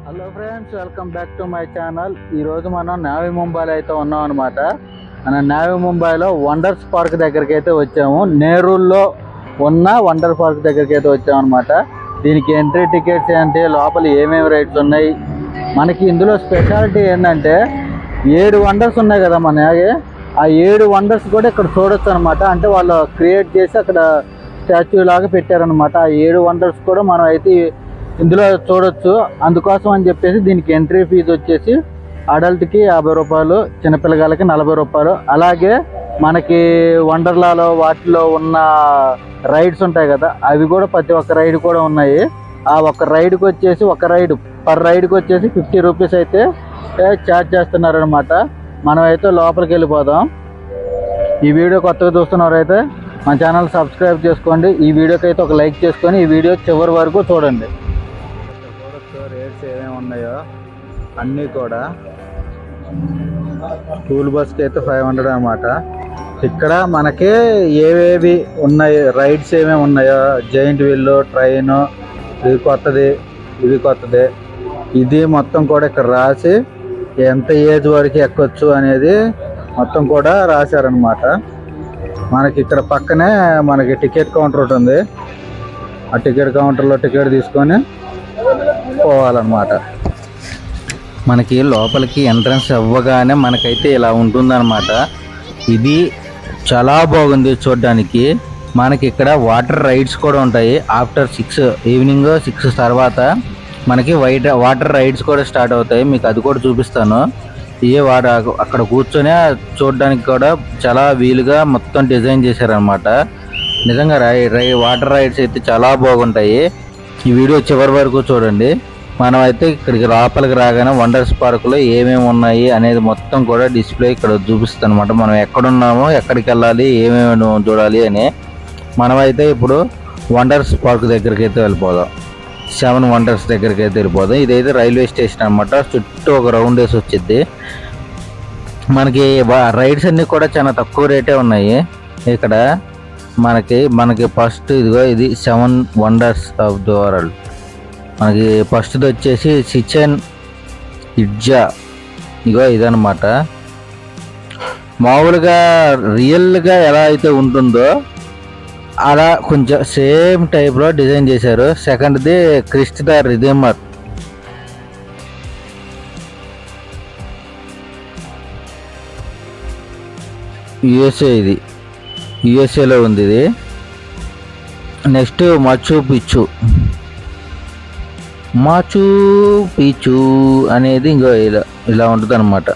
Hello friends, welcome back to my channel. ఈరోజు మనం navy ముంబైలో అయితే ఉన్నాం అనమాట. మనం నావీ ముంబైలో వండర్స్ పార్క్ దగ్గరికి అయితే వచ్చాము. నెహ్రూల్లో ఉన్న వండర్ పార్క్ దగ్గరికి అయితే వచ్చాము అనమాట. దీనికి ఎంట్రీ టికెట్స్ ఏంటి, లోపల ఏమేమి రైడ్స్ ఉన్నాయి, మనకి ఇందులో స్పెషాలిటీ ఏంటంటే 7 వండర్స్ ఉన్నాయి కదా మనకి. ఆ 7 వండర్స్ కూడా ఇక్కడ చూడొచ్చు అనమాట. అంటే వాళ్ళు క్రియేట్ చేసి అక్కడ స్టాచ్యూ లాగా పెట్టారనమాట. ఆ 7 వండర్స్ కూడా మనం అయితే ఇందులో చూడొచ్చు. అందుకోసం అని చెప్పేసి దీనికి ఎంట్రీ ఫీజు వచ్చేసి అడల్ట్కి 50 రూపాయలు, చిన్నపిల్లగాళ్ళకి 40 రూపాయలు. అలాగే మనకి వండర్లాలో వాటిలో ఉన్న రైడ్స్ ఉంటాయి కదా, అవి కూడా ప్రతి ఒక్క రైడ్ కూడా ఉన్నాయి. ఆ ఒక్క రైడ్కి వచ్చేసి పర్ రైడ్కి వచ్చేసి 50 రూపీస్ అయితే ఛార్జ్ చేస్తున్నారనమాట. మనం అయితే లోపలికి వెళ్ళిపోదాం. ఈ వీడియో కొత్తగా చూస్తున్నవారైతే మన ఛానల్ సబ్స్క్రైబ్ చేసుకోండి. ఈ వీడియోకి అయితే ఒక లైక్ చేసుకొని ఈ వీడియో చివరి వరకు చూడండి. రేట్స్ ఏమేమి ఉన్నాయో అన్నీ కూడా. టూల్ బస్కి అయితే 500 అనమాట. ఇక్కడ మనకి ఏవేవి ఉన్నాయి, రైడ్స్ ఏమేమి ఉన్నాయో, జైంట్ వీల్, ట్రైన్, ఇది కొత్తది, ఇది మొత్తం కూడా ఇక్కడ రాసి ఎంత ఏజ్ వరకు ఎక్కొచ్చు అనేది మొత్తం కూడా రాశారనమాట. మనకి ఇక్కడ పక్కనే మనకి టికెట్ కౌంటర్ ఒకటి ఉంది. ఆ టికెట్ కౌంటర్లో టికెట్ తీసుకొని పోవాలన్నమాట. మనకి లోపలికి ఎంట్రన్స్ అవ్వగానే మనకైతే ఇలా ఉంటుందన్నమాట. ఇది చాలా బాగుంది చూడడానికి. మనకి ఇక్కడ వాటర్ రైడ్స్ కూడా ఉంటాయి. ఆఫ్టర్ 6 ఈవినింగ్ 6 తర్వాత మనకి వాటర్ రైడ్స్ కూడా స్టార్ట్ అవుతాయి. మీకు అది కూడా చూపిస్తాను. అక్కడ కూర్చొని చూడడానికి కూడా చాలా వీలుగా మొత్తం డిజైన్ చేశారనమాట. నిజంగా వాటర్ రైడ్స్ అయితే చాలా బాగుంటాయి. ఈ వీడియో చివరి వరకు చూడండి. మనం అయితే ఇక్కడికి లోపలికి రాగానే వండర్స్ పార్క్లో ఏమేమి ఉన్నాయి అనేది మొత్తం కూడా డిస్ప్లే ఇక్కడ చూపిస్తుంది అనమాట. మనం ఎక్కడున్నామో, ఎక్కడికి వెళ్ళాలి, ఏమేమి చూడాలి అని. మనమైతే ఇప్పుడు వండర్స్ పార్క్ దగ్గరికి అయితే వెళ్ళిపోదాం. 7 వండర్స్ దగ్గరికి అయితే వెళ్ళిపోదాం. ఇదైతే రైల్వే స్టేషన్ అనమాట. చుట్టూ ఒక రౌండ్ వేసి వచ్చింది. మనకి రైడ్స్ అన్నీ కూడా చాలా తక్కువ రేటే ఉన్నాయి ఇక్కడ. మనకి ఫస్ట్ ఇది 7 వండర్స్ ఆఫ్ ది వరల్డ్. మనకి ఫస్ట్ది వచ్చేసి చిచెన్ ఇట్జా. ఇదనమాట. మామూలుగా రియల్గా ఎలా అయితే ఉంటుందో అలా కొంచెం సేమ్ టైప్లో డిజైన్ చేశారు. సెకండ్ది క్రిస్ట్ ద రిడీమర్. యుఎస్ఏలో ఉంది ఇది. నెక్స్ట్ మాచు పిచ్చు అనేది ఇలా ఉంటుంది అనమాట.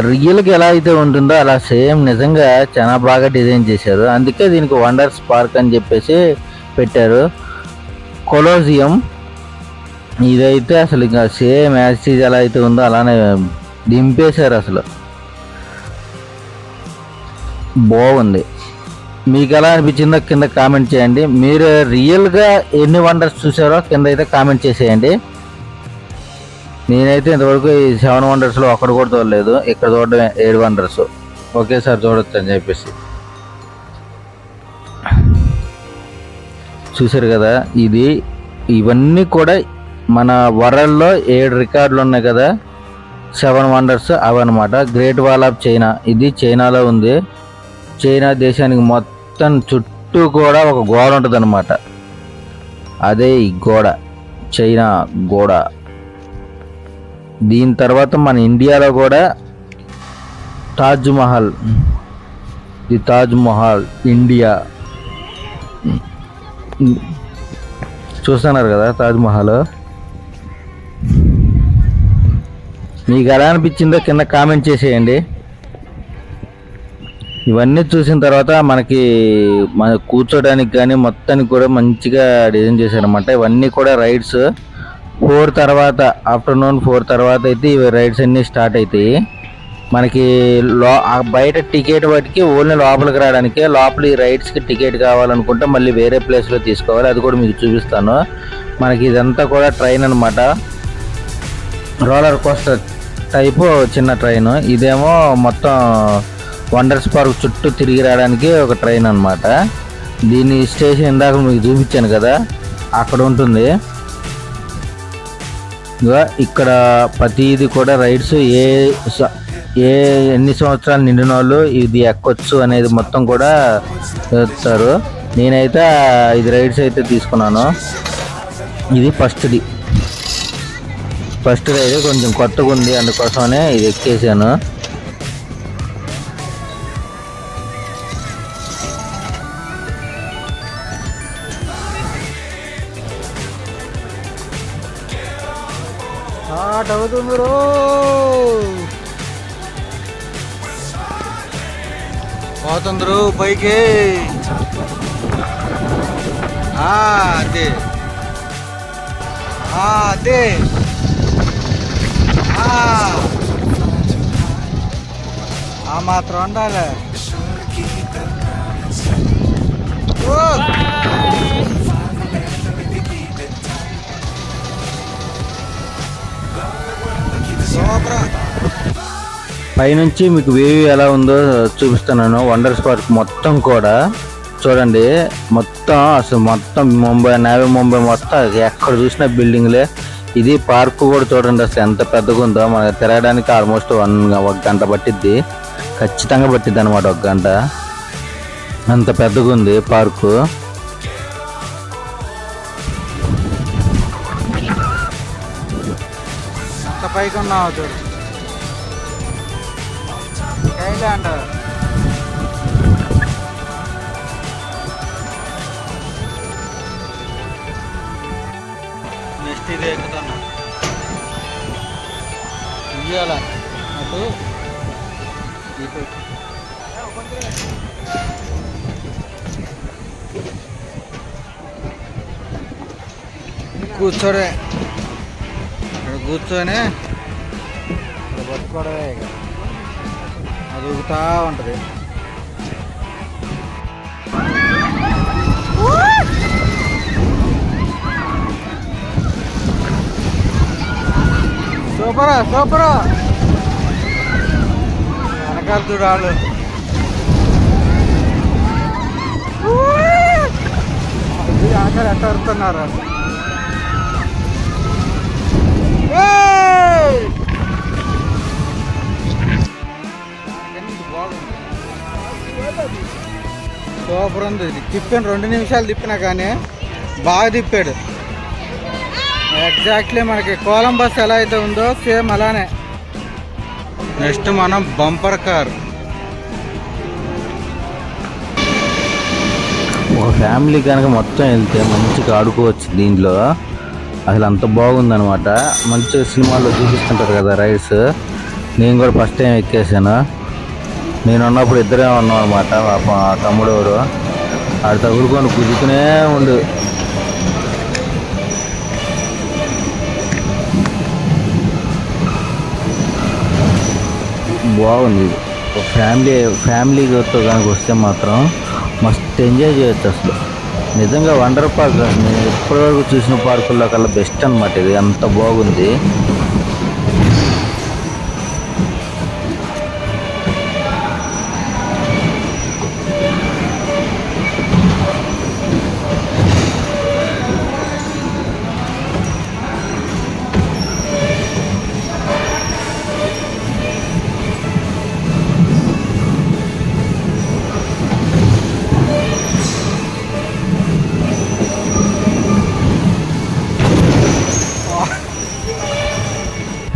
రియల్గా ఎలా అయితే ఉంటుందో అలా సేమ్ నిజంగా చాలా బాగా డిజైన్ చేశారు. అందుకే దీనికి వండర్స్ పార్క్ అని చెప్పేసి పెట్టారు. కొలోజియం ఇదైతే అసలు ఇంకా సేమ్ యాజ్ ఇట్ ఎలా అయితే ఉందో అలానే దింపేశారు. అసలు బాగుంది. మీకు ఎలా అనిపించిందో కింద కామెంట్ చేయండి. మీరు రియల్గా ఎన్ని వండర్స్ చూసారో కింద అయితే కామెంట్ చేసేయండి. నేనైతే ఇంతవరకు ఈ 7 వండర్స్లో ఒక్కడు కూడా చూడలేదు. ఇక్కడ చూడడం 7 వండర్స్ ఒకేసారి చూడొచ్చు అని చెప్పేసి చూసారు కదా. ఇవన్నీ కూడా మన వరల్డ్లో 7 రికార్డులు ఉన్నాయి కదా. 7 వండర్స్ అవన్నమాట. గ్రేట్ వాల్ ఆఫ్ చైనా, ఇది చైనాలో ఉంది. చైనా దేశానికి మొత్తం చుట్టూ కూడా ఒక గోడ ఉంటుంది అనమాట. అదే ఈ గోడ, చైనా గోడ. దీని తర్వాత మన ఇండియాలో కూడా తాజ్ మహల్ ఇండియా చూస్తున్నారు కదా. తాజ్ మహల్ మీకు ఎలా అనిపించిందో కింద కామెంట్ చేసేయండి. ఇవన్నీ చూసిన తర్వాత మన కూర్చోడానికి కానీ మొత్తానికి కూడా మంచిగా డిజైన్ చేశారనమాట. ఇవన్నీ కూడా రైడ్స్ 4 తర్వాత, ఆఫ్టర్నూన్ 4 తర్వాత అయితే ఇవి రైడ్స్ అన్నీ స్టార్ట్ అవుతాయి. మనకి బయట టికెట్ వాటికి ఓన్లీ లోపలికి రావడానికి. లోపల ఈ రైడ్స్కి టికెట్ కావాలనుకుంటే మళ్ళీ వేరే ప్లేస్లో తీసుకోవాలి. అది కూడా మీకు చూపిస్తాను. మనకి ఇదంతా కూడా ట్రైన్ అనమాట. రోలర్ కోస్టర్ టైపు చిన్న ట్రైన్. ఇదేమో మొత్తం వండర్స్ పార్క్ చుట్టూ తిరిగి రావడానికి ఒక ట్రైన్ అనమాట. దీని స్టేషన్ ఇందాక మీకు చూపించాను కదా, అక్కడ ఉంటుంది. ఇక్కడ ప్రతిది కూడా రైడ్స్ ఏ ఎన్ని సంవత్సరాలు నిండిన వాళ్ళు ఇది ఎక్కొచ్చు అనేది మొత్తం కూడా చెప్తారు. నేనైతే 5 రైడ్స్ అయితే తీసుకున్నాను. ఇది ఫస్ట్ రైడ్ కొంచెం కొత్తగా ఉంది, అందుకోసమనే ఇది ఎక్కేసాను. స్టార్ట్ అవుతుంది పోతుందరు పైకి. అదే అదే ఆ మాత్రం ఉండాలి. పైనుంచి మీకు వేవ్ ఎలా ఉందో చూపిస్తున్నాను. వండర్స్ పార్క్ మొత్తం కూడా చూడండి. మొత్తం అసలు మొత్తం నవీ ముంబై మొత్తం ఎక్కడ చూసినా బిల్డింగ్లే. ఇది పార్క్ కూడా చూడండి అసలు ఎంత పెద్దగా ఉందో. మనకి తిరగడానికి ఆల్మోస్ట్ 1 గంట పట్టిద్ది, ఖచ్చితంగా పట్టిద్ది అనమాట. 1 గంట అంత పెద్దగా ఉంది పార్కు. పైకి ఉన్నావు చూడు నెక్స్ట్ ఇది ఎక్కుతాను ఇయ్యాల అటు ఇటు. కూర్చోడే ఇక్కడ కూర్చొని పట్టుకోవడమే, ఇక అది ఊగుతా ఉంటుంది. సూపరా వెనకాల చూడు వాళ్ళు. వెనకాల ఎట్ట వస్తున్నారు. సూపర్ ఉంది. తిప్పాను 2 నిమిషాలు తిప్పినా కానీ బాగా తిప్పాడు. ఎగ్జాక్ట్లీ మనకి కొలంబస్ ఎలా అయితే ఉందో సేమ్ అలానే. నెక్స్ట్ మనం బంపర్ కార్. ఒక ఫ్యామిలీ కనుక మొత్తం వెళ్తే మంచిగా ఆడుకోవచ్చు దీంట్లో. అసలు అంత బాగుందనమాట. మంచిగా సినిమాల్లో చూపిస్తుంటారు కదా రైడ్స్. నేను కూడా ఫస్ట్ టైం ఎక్కేసాను. నేను ఉన్నప్పుడు ఇద్దరే ఉన్నాం అనమాట. పాపం ఆ తమ్ముడు ఆడు తగులుకొని కుదుకునే ఉండు. బాగుంది. ఫ్యామిలీతో కనుక వస్తే మాత్రం మస్తు ఎంజాయ్ చేయొచ్చు అసలు. నిజంగా వండర్ పార్క్ నేను ఇప్పటివరకు చూసిన పార్కుల్లో కల్లా బెస్ట్ అనమాట. ఇది అంత బాగుంది.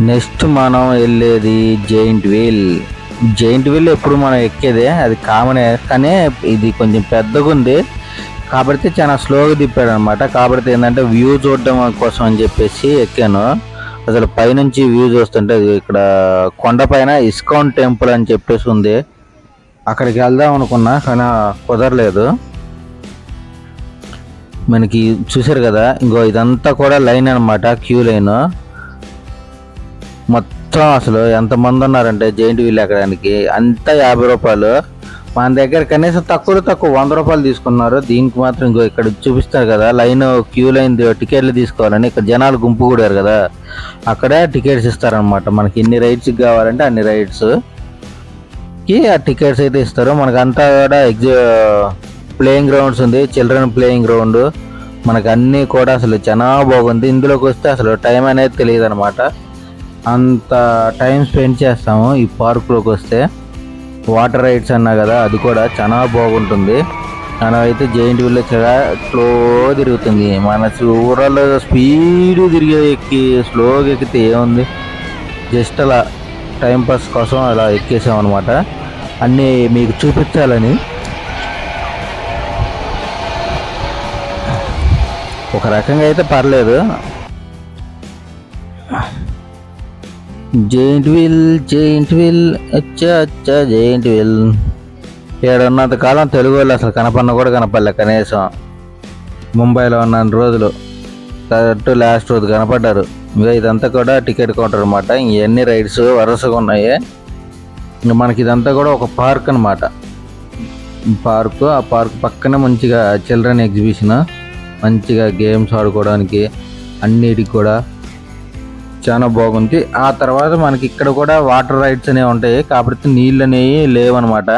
నెక్స్ట్ మనం వెళ్ళేది జైంట్ వీల్ ఎప్పుడు మనం ఎక్కేదే, అది కామనే. కానీ ఇది కొంచెం పెద్దగా ఉంది కాబట్టి చాలా స్లోగా తిప్పాడు అనమాట. కాబట్టి ఏంటంటే వ్యూ చూడడం కోసం అని చెప్పేసి ఎక్కాను. అసలు పైనుంచి వ్యూ చూస్తుంటే ఇక్కడ కొండపైన ఇస్కాన్ టెంపుల్ అని చెప్పేసి ఉంది. అక్కడికి వెళ్దాం అనుకున్నా కానీ కుదరలేదు. మనకి చూసారు కదా, ఇంకో ఇదంతా కూడా లైన్ అనమాట, క్యూ లైన్ మొత్తం. అసలు ఎంతమంది ఉన్నారంటే జైంట్ వీల్ ఎక్కడానికి అంతా 50 రూపాయలు. మన దగ్గర కనీసం తక్కువ 100 రూపాయలు తీసుకున్నారు. దీనికి మాత్రం ఇంకో ఇక్కడ చూపిస్తారు కదా లైన్, క్యూ లైన్ టికెట్లు తీసుకోవాలని. ఇక్కడ జనాలు గుంపు కూడారు కదా, అక్కడే టికెట్స్ ఇస్తారనమాట. మనకి ఎన్ని రైడ్స్ కావాలంటే అన్ని రైడ్స్కి ఆ టికెట్స్ అయితే ఇస్తారు. మనకంతా కూడా ప్లేయింగ్ గ్రౌండ్స్ ఉంది, చిల్డ్రన్ ప్లేయింగ్ గ్రౌండ్, మనకు అన్నీ కూడా అసలు చాలా బాగుంది. ఇందులోకి వస్తే అసలు టైం అనేది తెలియదు అనమాట. అంత టైం స్పెండ్ చేస్తాము ఈ పార్కులోకి వస్తే. వాటర్ రైడ్స్ అన్నా కదా, అది కూడా చాలా బాగుంటుంది. మనం అయితే జైంట్ వీల్ చాలా స్లో తిరుగుతుంది. మన ఊరల్లో స్పీడ్ తిరిగే ఎక్కి స్లోగా ఎక్కితే ఏముంది, జస్ట్ అలా టైంపాస్ కోసం అలా ఎక్కేసాం అనమాట. అన్నీ మీకు చూపించాలని. ఒక రకంగా అయితే పర్లేదు. జైంట్ వీల్ అచ్చా అచ్చా జైంట్ వీల్. ఏడున్నంత కాలం తెలుగు వాళ్ళు అసలు కనపడిన కూడా కనపడలే. కనీసం ముంబైలో ఉన్న రోజులు కరెక్ట్ లాస్ట్ రోజు కనపడ్డారు. ఇంకా ఇదంతా కూడా టికెట్ కౌంటర్ అనమాట. ఇవన్నీ రైడ్స్ వరుసగా ఉన్నాయి. ఇంకా మనకి ఇదంతా కూడా ఒక పార్క్ అనమాట. పార్కు, ఆ పార్క్ పక్కనే మంచిగా చిల్డ్రన్ ఎగ్జిబిషన్, మంచిగా గేమ్స్ ఆడుకోవడానికి అన్నిటికి కూడా చాలా బాగుంది. ఆ తర్వాత మనకి ఇక్కడ కూడా వాటర్ రైడ్స్ అనేవి ఉంటాయి, కాకపోతే నీళ్ళు అనేవి లేవన్నమాట.